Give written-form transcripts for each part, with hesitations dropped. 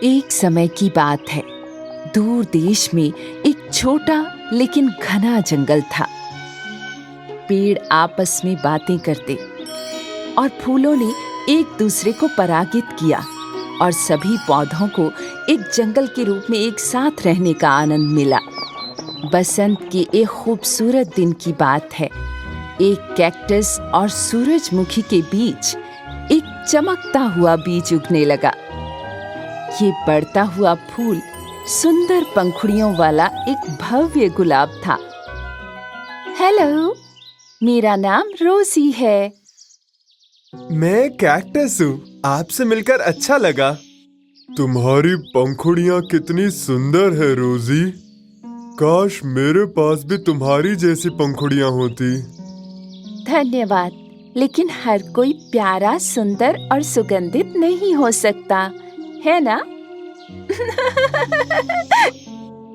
एक समय की बात है। दूर देश में एक छोटा लेकिन घना जंगल था। पेड़ आपस में बातें करते और फूलों ने एक दूसरे को परागित किया और सभी पौधों को एक जंगल के रूप में एक साथ रहने का आनंद मिला। बसंत के एक खूबसूरत दिन की बात है। एक कैक्टस और सूरजमुखी के बीच एक चमकता हुआ बीज उगने लगा। ये बढ़ता हुआ फूल सुंदर पंखुड़ियों वाला एक भव्य गुलाब था। हेलो, मेरा नाम रोजी है। मैं कैक्टस हूँ। आपसे मिलकर अच्छा लगा। तुम्हारी पंखुड़ियाँ कितनी सुंदर है रोजी। काश मेरे पास भी तुम्हारी जैसी पंखुड़ियाँ होती। धन्यवाद, लेकिन हर कोई प्यारा, सुंदर और सुगंधित नहीं हो सकता, है ना?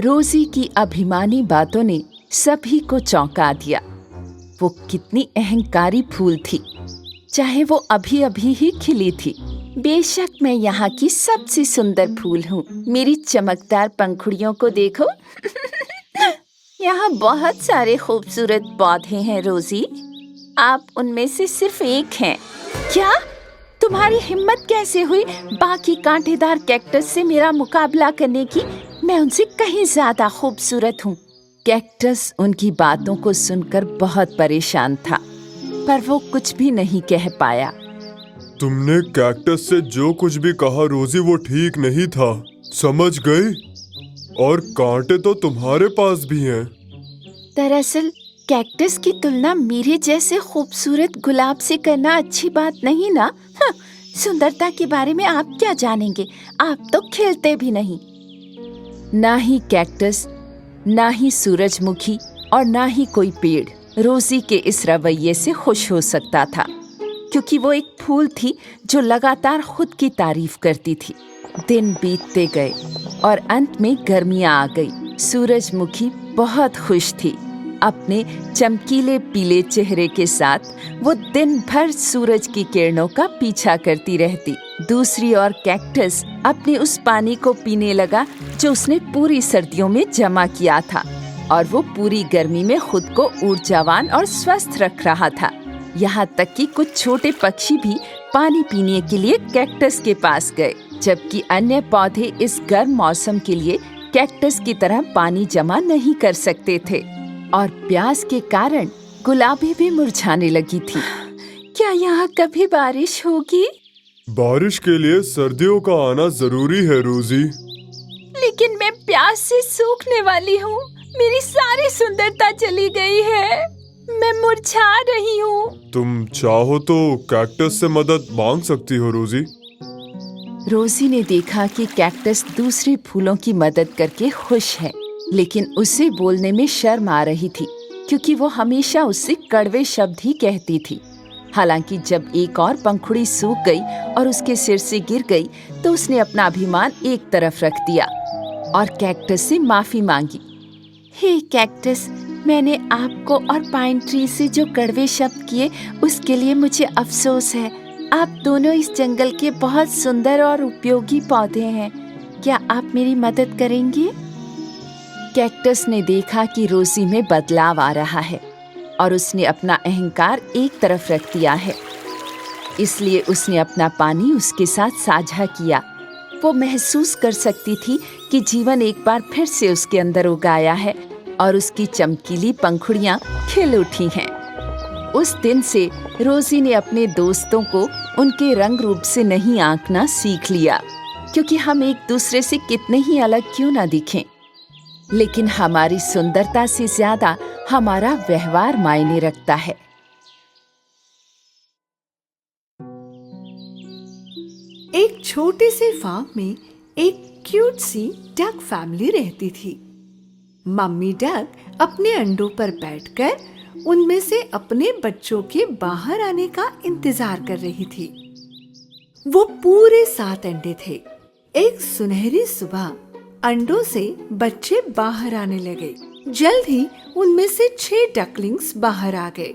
रोजी की अभिमानी बातों ने सभी को चौंका दिया। वो कितनी अहंकारी फूल थी, चाहे वो अभी अभी ही खिली थी। बेशक मैं यहाँ की सबसे सुंदर फूल हूँ। मेरी चमकदार पंखुड़ियों को देखो। यहाँ बहुत सारे खूबसूरत पौधे हैं रोजी। आप उनमें से सिर्फ एक हैं। क्या तुम्हारी हिम्मत कैसे हुई बाकी कांटेदार कैक्टस से मेरा मुकाबला करने की? मैं उनसे कहीं ज्यादा खूबसूरत हूँ। कैक्टस उनकी बातों को सुनकर बहुत परेशान था, पर वो कुछ भी नहीं कह पाया। तुमने कैक्टस से जो कुछ भी कहा रोजी, वो ठीक नहीं था, समझ गई? और कांटे तो तुम्हारे पास भी हैं। दरअसल कैक्टस की तुलना मेरे जैसे खूबसूरत गुलाब से करना अच्छी बात नहीं ना। सुंदरता के बारे में आप क्या जानेंगे? आप तो खिलते भी नहीं। ना ही कैक्टस, ना ही सूरजमुखी और ना ही कोई पेड़ रोजी के इस रवैये से खुश हो सकता था, क्योंकि वो एक फूल थी जो लगातार खुद की तारीफ करती थी। दिन बीतते गए और अंत में गर्मियां आ गई। सूरजमुखी बहुत खुश थी। अपने चमकीले पीले चेहरे के साथ वो दिन भर सूरज की किरणों का पीछा करती रहती। दूसरी ओर कैक्टस अपने उस पानी को पीने लगा जो उसने पूरी सर्दियों में जमा किया था, और वो पूरी गर्मी में खुद को ऊर्जावान और स्वस्थ रख रहा था। यहाँ तक कि कुछ छोटे पक्षी भी पानी पीने के लिए कैक्टस के पास गए, जबकि अन्य पौधे इस गर्म मौसम के लिए कैक्टस की तरह पानी जमा नहीं कर सकते थे, और प्यास के कारण गुलाबी भी मुरझाने लगी थी। क्या यहाँ कभी बारिश होगी? बारिश के लिए सर्दियों का आना जरूरी है रोजी। लेकिन मैं प्यास से सूखने वाली हूँ। मेरी सारी सुंदरता चली गई है। मैं मुरझा रही हूँ। तुम चाहो तो कैक्टस से मदद मांग सकती हो रोजी। रोजी ने देखा कि कैक्टस दूसरे फूलों की मदद करके खुश है, लेकिन उसे बोलने में शर्म आ रही थी, क्योंकि वो हमेशा उससे कड़वे शब्द ही कहती थी। हालांकि जब एक और पंखुड़ी सूख गई और उसके सिर से गिर गई, तो उसने अपना अभिमान एक तरफ रख दिया और कैक्टस से माफी मांगी। हे कैक्टस, मैंने आपको और पाइन ट्री से जो कड़वे शब्द किए, उसके लिए मुझे अफसोस है। आप दोनों इस जंगल के बहुत सुंदर और उपयोगी पौधे हैं। क्या आप मेरी मदद करेंगे? कैक्टस ने देखा कि रोजी में बदलाव आ रहा है और उसने अपना अहंकार एक तरफ रख दिया है, इसलिए उसने अपना पानी उसके साथ साझा किया। वो महसूस कर सकती थी कि जीवन एक बार फिर से उसके अंदर उगाया है और उसकी चमकीली पंखुड़ियां खिल उठी हैं। उस दिन से रोजी ने अपने दोस्तों को उनके रंग रूप से नहीं आंकना सीख लिया, क्योंकि हम एक दूसरे से कितने ही अलग क्यों ना दिखें, लेकिन हमारी सुंदरता से ज्यादा हमारा व्यवहार मायने रखता है। एक छोटे से फार्म में एक क्यूट सी डक फैमिली रहती थी। मम्मी डक अपने अंडों पर बैठकर उनमें से अपने बच्चों के बाहर आने का इंतजार कर रही थी। वो पूरे 7 अंडे थे। एक सुनहरी सुबह अंडों से बच्चे बाहर आने लगे। जल्द ही उनमें से 6 डकलिंग्स बाहर आ गए।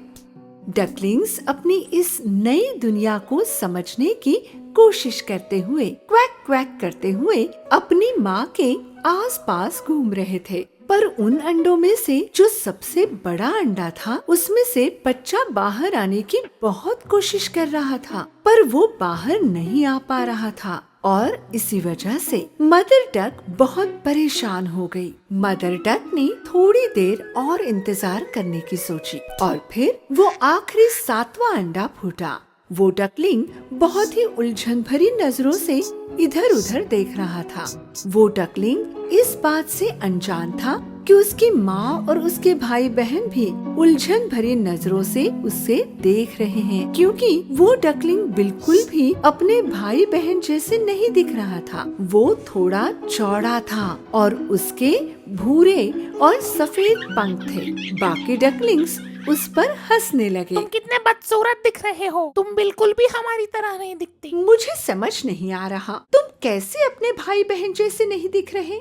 डकलिंग्स अपनी इस नई दुनिया को समझने की कोशिश करते हुए क्वैक क्वैक करते हुए अपनी माँ के आसपास घूम रहे थे। पर उन अंडों में से जो सबसे बड़ा अंडा था, उसमें से बच्चा बाहर आने की बहुत कोशिश कर रहा था, पर वो बाहर नहीं आ पा रहा था और इसी वजह से मदर डक बहुत परेशान हो गई। मदर डक ने थोड़ी देर और इंतजार करने की सोची और फिर वो आखिरी 7वां अंडा फूटा। वो डकलिंग बहुत ही उलझन भरी नजरों से इधर उधर देख रहा था। वो डकलिंग इस बात से अनजान था कि उसकी माँ और उसके भाई बहन भी उलझन भरी नजरों से उसे देख रहे हैं, क्योंकि वो डकलिंग बिल्कुल भी अपने भाई बहन जैसे नहीं दिख रहा था। वो थोड़ा चौड़ा था और उसके भूरे और सफेद पंख थे। बाकी डकलिंग्स उस पर हंसने लगे। तुम कितने बदसूरत दिख रहे हो, तुम बिल्कुल भी हमारी तरह नहीं दिखती। मुझे समझ नहीं आ रहा, तुम कैसे अपने भाई बहन जैसे नहीं दिख रहे?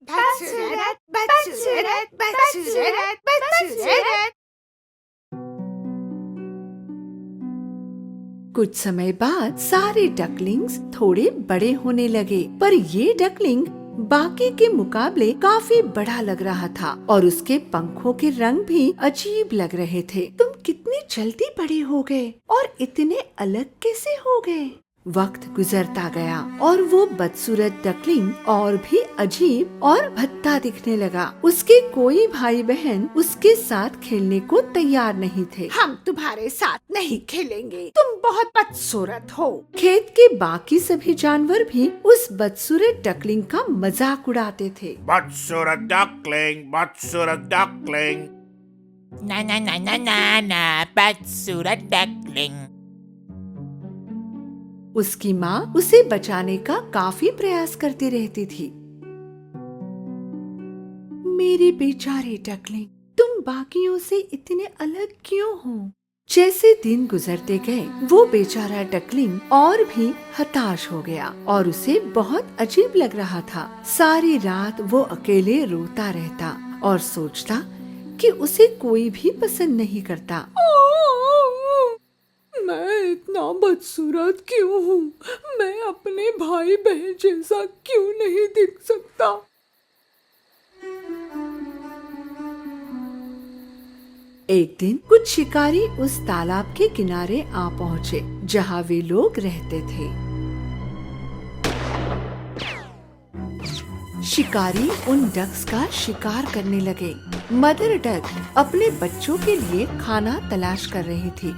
बदसूरत, बदसूरत, बदसूरत, बदसूरत। कुछ समय बाद सारे डकलिंग्स थोड़े बड़े होने लगे, पर ये डकलिंग बाकी के मुकाबले काफी बड़ा लग रहा था और उसके पंखों के रंग भी अजीब लग रहे थे। तुम कितनी जल्दी बड़े हो गए और इतने अलग कैसे हो गए? वक्त गुजरता गया और वो बदसूरत डकलिंग और भी अजीब और भद्दा दिखने लगा। उसके कोई भाई बहन उसके साथ खेलने को तैयार नहीं थे। हम तुम्हारे साथ नहीं खेलेंगे, तुम बहुत बदसूरत हो। खेत के बाकी सभी जानवर भी उस बदसूरत डकलिंग का मजाक उड़ाते थे। बदसूरत डकलिंग, बदसूरत डकलिंग। ना ना ना ना ना ना, बदसूरत डकलिंग। उसकी माँ उसे बचाने का काफी प्रयास करती रहती थी। मेरे बेचारे डकलिंग, तुम बाकियों से इतने अलग क्यों हो? जैसे दिन गुजरते गए, वो बेचारा डकलिंग और भी हताश हो गया और उसे बहुत अजीब लग रहा था। सारी रात वो अकेले रोता रहता और सोचता कि उसे कोई भी पसंद नहीं करता। मैं इतना बदसूरत क्यों हूँ? मैं अपने भाई बहन जैसा क्यों नहीं दिख सकता? एक दिन कुछ शिकारी उस तालाब के किनारे आ पहुँचे जहाँ वे लोग रहते थे। शिकारी उन डक्स का शिकार करने लगे। मदर डक अपने बच्चों के लिए खाना तलाश कर रही थी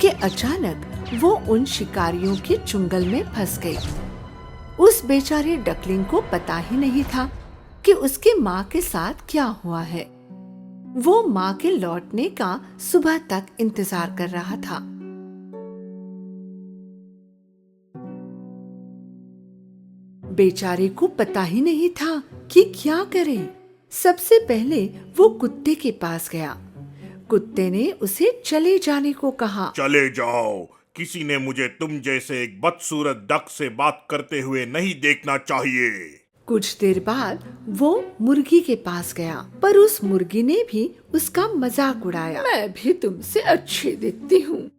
कि अचानक वो उन शिकारियों के चुंगल में फंस गई। उस बेचारे डकलिंग को पता ही नहीं था कि उसके माँ के साथ क्या हुआ है। वो माँ के लौटने का सुबह तक इंतजार कर रहा था। बेचारे को पता ही नहीं था कि क्या करे। सबसे पहले वो कुत्ते के पास गया। कुत्ते ने उसे चले जाने को कहा। चले जाओ, किसी ने मुझे तुम जैसे एक बदसूरत डक से बात करते हुए नहीं देखना चाहिए। कुछ देर बाद वो मुर्गी के पास गया, पर उस मुर्गी ने भी उसका मजाक उड़ाया। मैं भी तुमसे अच्छी दिखती हूँ।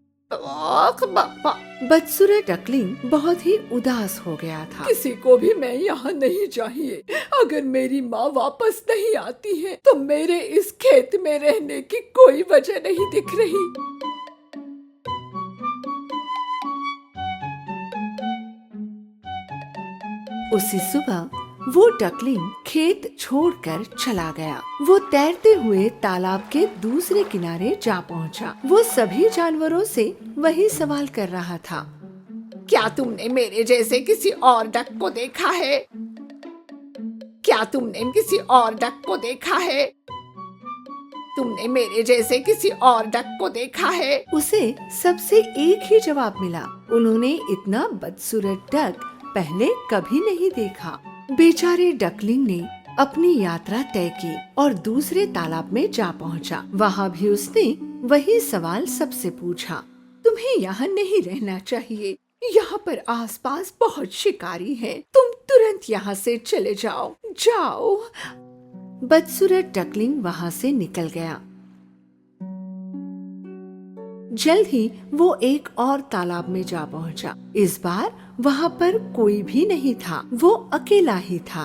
बदसूरत डकलिंग बहुत ही उदास हो गया था। किसी को भी मैं यहाँ नहीं चाहिए। अगर मेरी माँ वापस नहीं आती है तो मेरे इस खेत में रहने की कोई वजह नहीं दिख रही। उसी सुबह वो डकलिंग खेत छोड़कर चला गया। वो तैरते हुए तालाब के दूसरे किनारे जा पहुंचा। वो सभी जानवरों से वही सवाल कर रहा था। क्या तुमने मेरे जैसे किसी और डक को देखा है? क्या तुमने किसी और डक को देखा है? तुमने मेरे जैसे किसी और डक को देखा है? उसे सबसे एक ही जवाब मिला। उन्होंने इतना बदसूरत डक पहले कभी नहीं देखा। बेचारे डकलिंग ने अपनी यात्रा तय की और दूसरे तालाब में जा पहुंचा। वहाँ भी उसने वही सवाल सबसे पूछा। तुम्हें यहाँ नहीं रहना चाहिए। यहाँ पर आसपास बहुत शिकारी हैं। तुम तुरंत यहाँ से चले जाओ। जाओ। बदसूरत डकलिंग वहाँ से निकल गया। जल्द ही वो एक और तालाब में जा पहुंचा। इस बार वहाँ पर कोई भी नहीं था, वो अकेला ही था।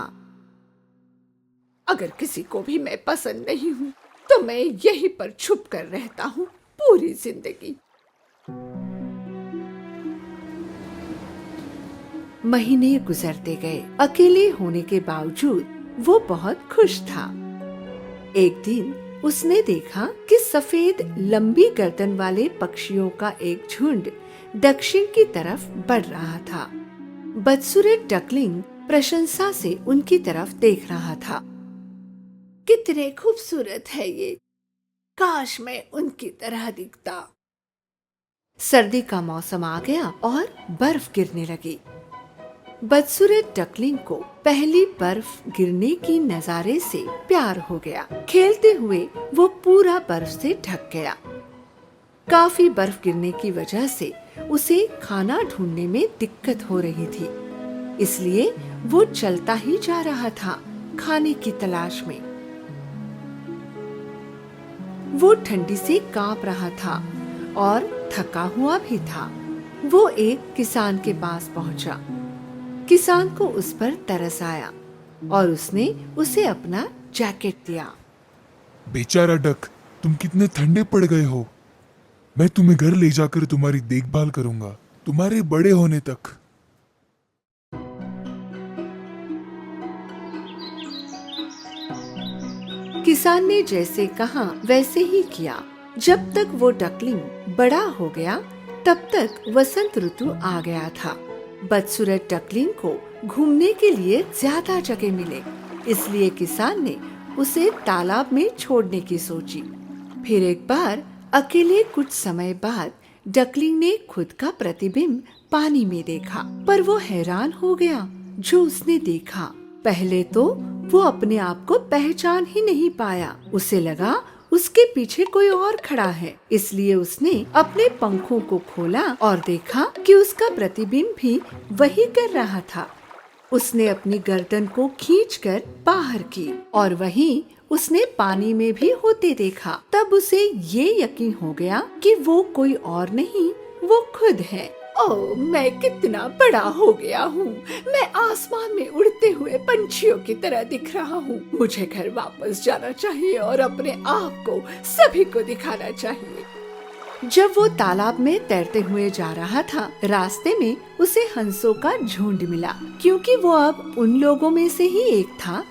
अगर किसी को भी मैं पसंद नहीं हूँ तो मैं यहीं पर छुप कर रहता हूँ पूरी जिंदगी। महीने गुजरते गए। अकेले होने के बावजूद वो बहुत खुश था। एक दिन उसने देखा कि सफेद लंबी गर्दन वाले पक्षियों का एक झुंड दक्षिण की तरफ बढ़ रहा था। बदसूरत डकलिंग प्रशंसा से उनकी तरफ देख रहा था। कितने खूबसूरत है ये, काश मैं उनकी तरह दिखता। सर्दी का मौसम आ गया और बर्फ गिरने लगी। बदसूरत डकलिंग को पहली बर्फ गिरने की नजारे से प्यार हो गया। खेलते हुए वो पूरा बर्फ से ढक गया। काफी बर्फ गिरने की वजह से उसे खाना ढूंढने में दिक्कत हो रही थी, इसलिए वो चलता ही जा रहा था खाने की तलाश में। वो ठंडी से कांप रहा था और थका हुआ भी था। वो एक किसान के पास पहुंचा। किसान को उस पर तरस आया और उसने उसे अपना जैकेट दिया। बेचारा डक, तुम कितने ठंडे पड़ गए हो। मैं तुम्हें घर ले जाकर तुम्हारी देखभाल करूंगा तुम्हारे बड़े होने तक। किसान ने जैसे कहा वैसे ही किया। जब तक वो डकलिंग बड़ा हो गया तब तक वसंत ऋतु आ गया था। बदसूरत डकलिंग को घूमने के लिए ज्यादा जगह मिले, इसलिए किसान ने उसे तालाब में छोड़ने की सोची। फिर एक बार अकेले कुछ समय बाद डकलिंग ने खुद का प्रतिबिंब पानी में देखा, पर वो हैरान हो गया जो उसने देखा। पहले तो वो अपने आप को पहचान ही नहीं पाया। उसे लगा उसके पीछे कोई और खड़ा है, इसलिए उसने अपने पंखों को खोला और देखा कि उसका प्रतिबिंब भी वही कर रहा था। उसने अपनी गर्दन को खींचकर बाहर की और वहीं उसने पानी में भी होते देखा। तब उसे ये यकीन हो गया कि वो कोई और नहीं, वो खुद है। ओह, मैं कितना बड़ा हो गया हूँ। मैं आसमान में उड़ते हुए पंछियों की तरह दिख रहा हूँ। मुझे घर वापस जाना चाहिए और अपने आप को सभी को दिखाना चाहिए। जब वो तालाब में तैरते हुए जा रहा था, रास्ते में उसे हंसों का झुंड मिला। क्योंकि वो अब उन लोगों में से ही एक था,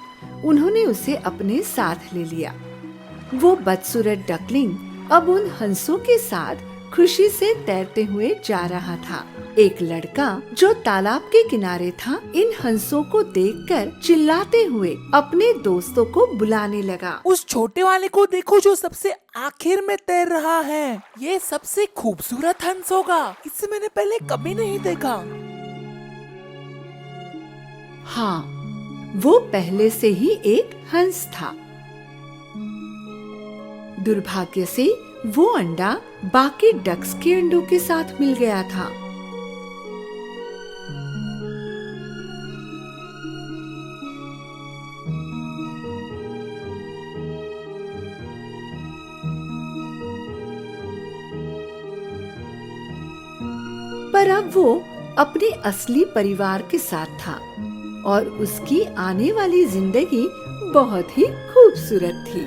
उन्होंने उसे अपने साथ ले लिया। वो बदसूरत डकलिंग अब उन हंसों के साथ खुशी से तैरते हुए जा रहा था। एक लड़का जो तालाब के किनारे था, इन हंसों को देखकर चिल्लाते हुए अपने दोस्तों को बुलाने लगा। उस छोटे वाले को देखो जो सबसे आखिर में तैर रहा है। ये सबसे खूबसूरत हंस होगा, इसे मैंने पहले कभी नहीं देखा। हाँ, वो पहले से ही एक हंस था। दुर्भाग्य से वो अंडा बाकी डक्स के अंडों के साथ मिल गया था। पर अब वो अपने असली परिवार के साथ था और उसकी आने वाली जिंदगी बहुत ही खूबसूरत थी।